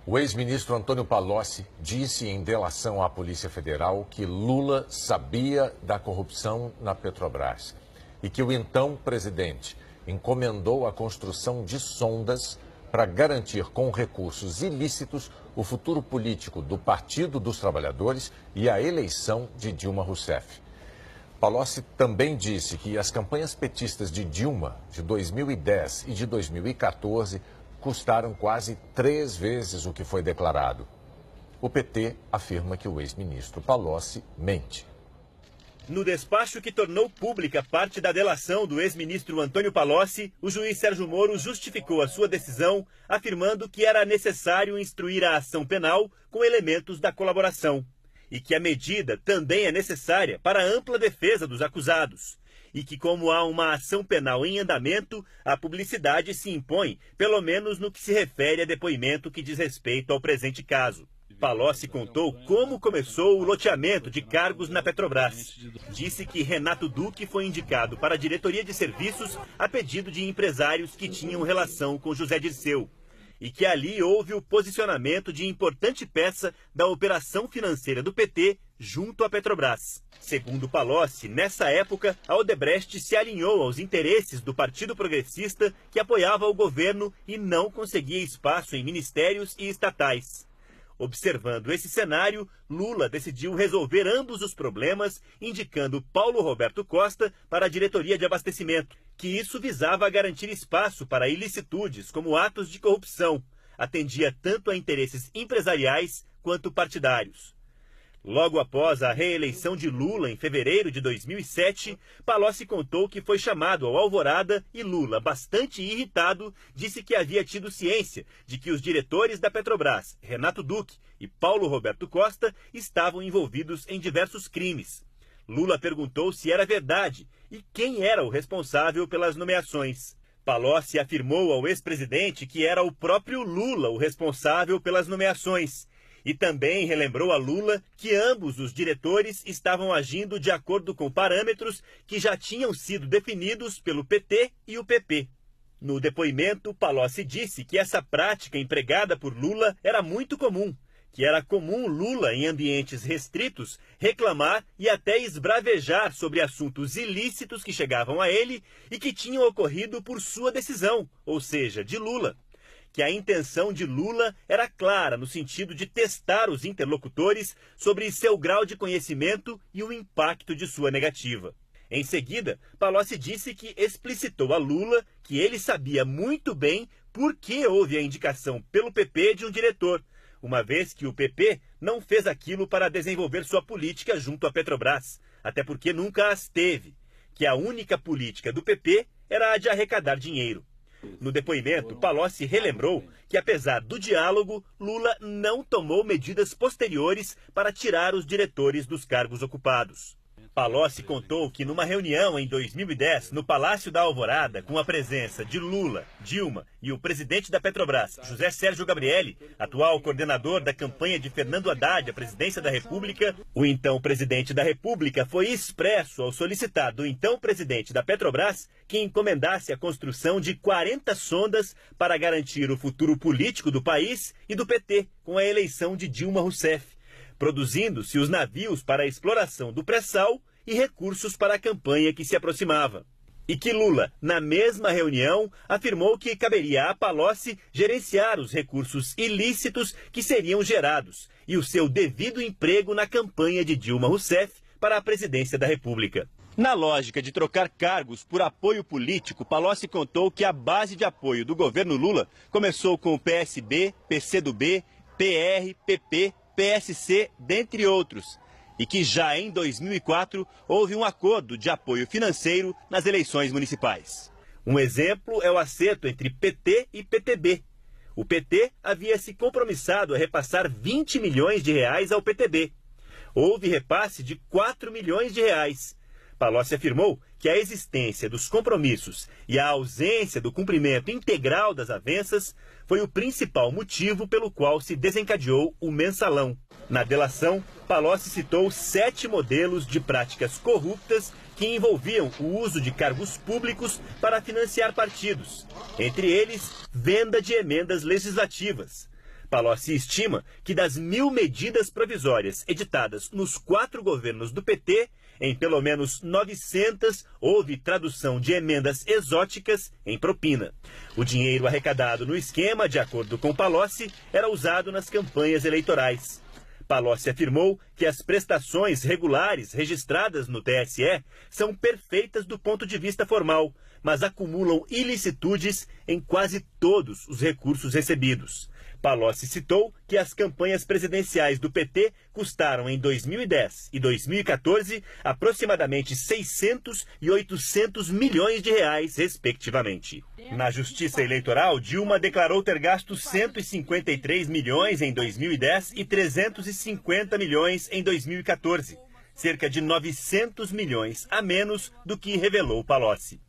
O ex-ministro Antônio Palocci disse em delação à Polícia Federal que Lula sabia da corrupção na Petrobras e que o então presidente encomendou a construção de sondas para garantir com recursos ilícitos o futuro político do Partido dos Trabalhadores e a eleição de Dilma Rousseff. Palocci também disse que as campanhas petistas de Dilma, de 2010 e de 2014, custaram quase 3 vezes o que foi declarado. O PT afirma que o ex-ministro Palocci mente. No despacho que tornou pública parte da delação do ex-ministro Antônio Palocci, o juiz Sérgio Moro justificou a sua decisão, afirmando que era necessário instruir a ação penal com elementos da colaboração e que a medida também é necessária para a ampla defesa dos acusados. E que, como há uma ação penal em andamento, a publicidade se impõe, pelo menos no que se refere a depoimento que diz respeito ao presente caso. Palocci contou como começou o loteamento de cargos na Petrobras. Disse que Renato Duque foi indicado para a diretoria de serviços a pedido de empresários que tinham relação com José Dirceu. E que ali houve o posicionamento de importante peça da operação financeira do PT junto à Petrobras. Segundo Palocci, nessa época, a Odebrecht se alinhou aos interesses do Partido Progressista, que apoiava o governo e não conseguia espaço em ministérios e estatais. Observando esse cenário, Lula decidiu resolver ambos os problemas, indicando Paulo Roberto Costa para a diretoria de abastecimento, que isso visava garantir espaço para ilicitudes como atos de corrupção, atendia tanto a interesses empresariais quanto partidários. Logo após a reeleição de Lula em fevereiro de 2007, Palocci contou que foi chamado ao Alvorada e Lula, bastante irritado, disse que havia tido ciência de que os diretores da Petrobras, Renato Duque e Paulo Roberto Costa, estavam envolvidos em diversos crimes. Lula perguntou se era verdade e quem era o responsável pelas nomeações. Palocci afirmou ao ex-presidente que era o próprio Lula o responsável pelas nomeações. E também relembrou a Lula que ambos os diretores estavam agindo de acordo com parâmetros que já tinham sido definidos pelo PT e o PP. No depoimento, Palocci disse que essa prática empregada por Lula era muito comum, que era comum Lula, em ambientes restritos, reclamar e até esbravejar sobre assuntos ilícitos que chegavam a ele e que tinham ocorrido por sua decisão, ou seja, de Lula. Que a intenção de Lula era clara no sentido de testar os interlocutores sobre seu grau de conhecimento e o impacto de sua negativa. Em seguida, Palocci disse que explicitou a Lula que ele sabia muito bem por que houve a indicação pelo PP de um diretor, uma vez que o PP não fez aquilo para desenvolver sua política junto à Petrobras, até porque nunca as teve, que a única política do PP era a de arrecadar dinheiro. No depoimento, Palocci relembrou que, apesar do diálogo, Lula não tomou medidas posteriores para tirar os diretores dos cargos ocupados. Palocci contou que numa reunião em 2010, no Palácio da Alvorada, com a presença de Lula, Dilma e o presidente da Petrobras, José Sérgio Gabrielli, atual coordenador da campanha de Fernando Haddad à presidência da República, o então presidente da República foi expresso ao solicitar do então presidente da Petrobras que encomendasse a construção de 40 sondas para garantir o futuro político do país e do PT com a eleição de Dilma Rousseff, produzindo-se os navios para a exploração do pré-sal e recursos para a campanha que se aproximava. E que Lula, na mesma reunião, afirmou que caberia a Palocci gerenciar os recursos ilícitos que seriam gerados e o seu devido emprego na campanha de Dilma Rousseff para a presidência da República. Na lógica de trocar cargos por apoio político, Palocci contou que a base de apoio do governo Lula começou com o PSB, PCdoB, PR, PP, PSC, dentre outros, e que já em 2004 houve um acordo de apoio financeiro nas eleições municipais. Um exemplo é o acerto entre PT e PTB. O PT havia se compromissado a repassar 20 milhões de reais ao PTB. Houve repasse de 4 milhões de reais. Palocci afirmou que a existência dos compromissos e a ausência do cumprimento integral das avanças foi o principal motivo pelo qual se desencadeou o mensalão. Na delação, Palocci citou 7 modelos de práticas corruptas que envolviam o uso de cargos públicos para financiar partidos, entre eles, venda de emendas legislativas, Palocci estima que das 1.000 medidas provisórias editadas nos 4 governos do PT, em pelo menos 900 houve tradução de emendas exóticas em propina. O dinheiro arrecadado no esquema, de acordo com Palocci, era usado nas campanhas eleitorais. Palocci afirmou que as prestações regulares registradas no TSE são perfeitas do ponto de vista formal, mas acumulam ilicitudes em quase todos os recursos recebidos. Palocci citou que as campanhas presidenciais do PT custaram em 2010 e 2014 aproximadamente 600 e 800 milhões de reais, respectivamente. Na Justiça Eleitoral, Dilma declarou ter gasto 153 milhões em 2010 e 350 milhões em 2014, cerca de 900 milhões a menos do que revelou Palocci.